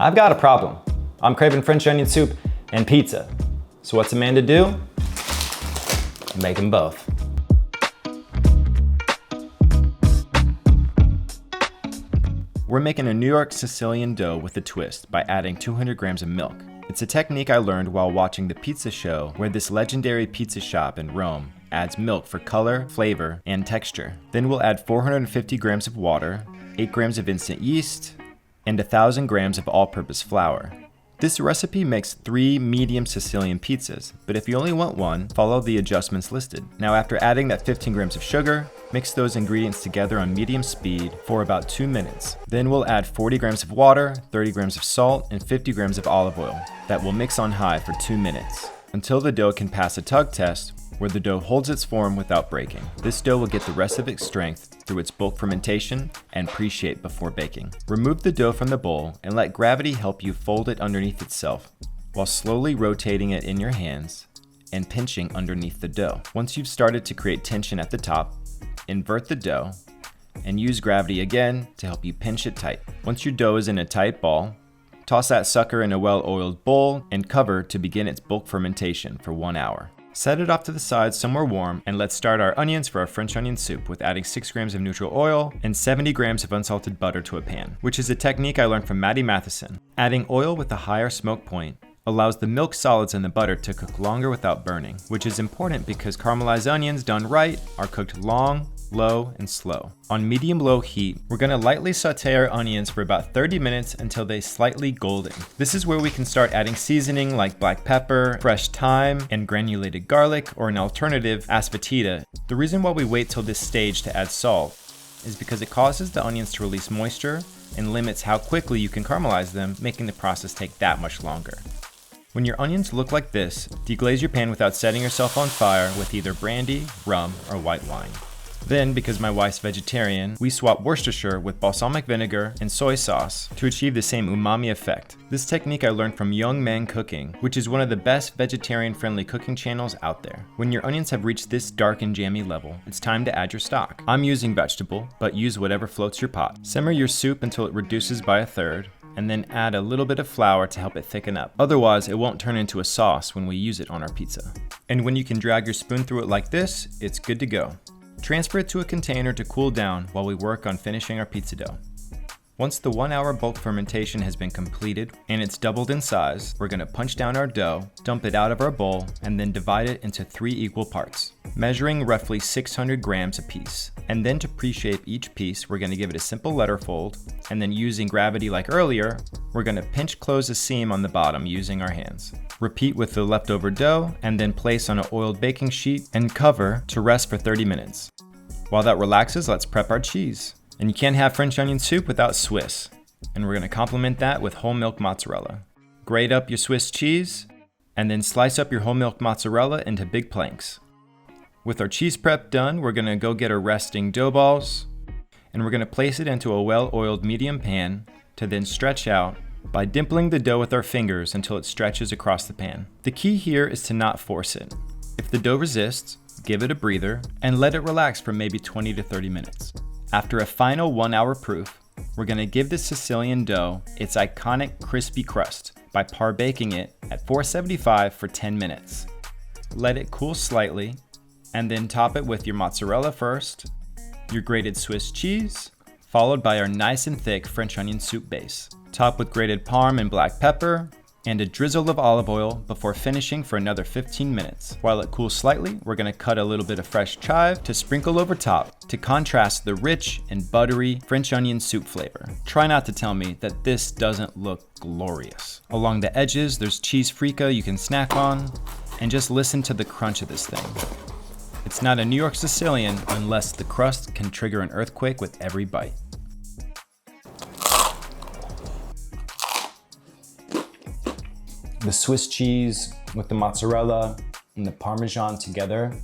I've got a problem. I'm craving French onion soup and pizza. So what's a man to do? Make them both. We're making a New York Sicilian dough with a twist by adding 200 grams of milk. It's a technique I learned while watching the pizza show where this legendary pizza shop in Rome adds milk for color, flavor, and texture. Then we'll add 450 grams of water, 8 grams of instant yeast, and 1,000 grams of all-purpose flour. This recipe makes 3 medium Sicilian pizzas, but if you only want one, follow the adjustments listed. Now after adding that 15 grams of sugar, mix those ingredients together on medium speed for about 2 minutes. Then we'll add 40 grams of water, 30 grams of salt, and 50 grams of olive oil that will mix on high for 2 minutes until the dough can pass a tug test where the dough holds its form without breaking. This dough will get the rest of its strength through its bulk fermentation and pre-shape before baking. Remove the dough from the bowl and let gravity help you fold it underneath itself while slowly rotating it in your hands and pinching underneath the dough. Once you've started to create tension at the top, invert the dough and use gravity again to help you pinch it tight. Once your dough is in a tight ball, toss that sucker in a well-oiled bowl and cover to begin its bulk fermentation for 1 hour. Set it off to the side somewhere warm and let's start our onions for our French onion soup with adding 6 grams of neutral oil and 70 grams of unsalted butter to a pan, which is a technique I learned from Maddie Matheson. Adding oil with a higher smoke point allows the milk solids in the butter to cook longer without burning, which is important because caramelized onions done right are cooked long, low, and slow. On medium-low heat, we're gonna lightly saute our onions for about 30 minutes until they slightly golden. This is where we can start adding seasoning like black pepper, fresh thyme, and granulated garlic, or an alternative, Asforteda. The reason why we wait till this stage to add salt is because it causes the onions to release moisture and limits how quickly you can caramelize them, making the process take that much longer. When your onions look like this, deglaze your pan without setting yourself on fire with either brandy, rum, or white wine. Then, because my wife's vegetarian, we swap Worcestershire with balsamic vinegar and soy sauce to achieve the same umami effect. This technique I learned from Young Man Cooking, which is one of the best vegetarian-friendly cooking channels out there. When your onions have reached this dark and jammy level, it's time to add your stock. I'm using vegetable, but use whatever floats your pot. Simmer your soup until it reduces by 1/3, and then add a little bit of flour to help it thicken up. Otherwise, it won't turn into a sauce when we use it on our pizza. And when you can drag your spoon through it like this, it's good to go. Transfer it to a container to cool down while we work on finishing our pizza dough. Once the 1 hour bulk fermentation has been completed and it's doubled in size, we're gonna punch down our dough, dump it out of our bowl, and then divide it into 3 equal parts, measuring roughly 600 grams apiece. And then to pre-shape each piece, we're gonna give it a simple letter fold, and then using gravity like earlier, we're gonna pinch close a seam on the bottom using our hands. Repeat with the leftover dough, and then place on an oiled baking sheet and cover to rest for 30 minutes. While that relaxes, let's prep our cheese. And you can't have French onion soup without Swiss. And we're gonna complement that with whole milk mozzarella. Grate up your Swiss cheese, and then slice up your whole milk mozzarella into big planks. With our cheese prep done, we're gonna go get our resting dough balls, and we're gonna place it into a well-oiled medium pan to then stretch out by dimpling the dough with our fingers until it stretches across the pan. The key here is to not force it. If the dough resists, give it a breather and let it relax for maybe 20 to 30 minutes. After a final 1 hour proof, we're gonna give the Sicilian dough its iconic crispy crust by par baking it at 475 for 10 minutes. Let it cool slightly, and then top it with your mozzarella first, your grated Swiss cheese, followed by our nice and thick French onion soup base. Top with grated parm and black pepper, and a drizzle of olive oil before finishing for another 15 minutes. While it cools slightly, we're gonna cut a little bit of fresh chive to sprinkle over top to contrast the rich and buttery French onion soup flavor. Try not to tell me that this doesn't look glorious. Along the edges, there's cheese fricka you can snack on, and just listen to the crunch of this thing. It's not a New York Sicilian unless the crust can trigger an earthquake with every bite. The Swiss cheese with the mozzarella and the Parmesan together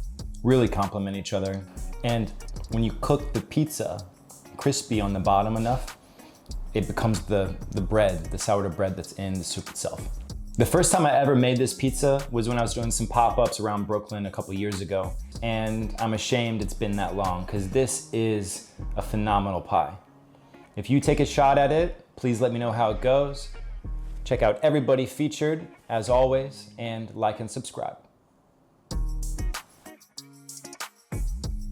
really complement each other. And when you cook the pizza crispy on the bottom enough, it becomes the bread, the sourdough bread that's in the soup itself. The first time I ever made this pizza was when I was doing some pop-ups around Brooklyn a couple years ago. And I'm ashamed it's been that long because this is a phenomenal pie. If you take a shot at it, please let me know how it goes. Check out everybody featured, as always, and like and subscribe.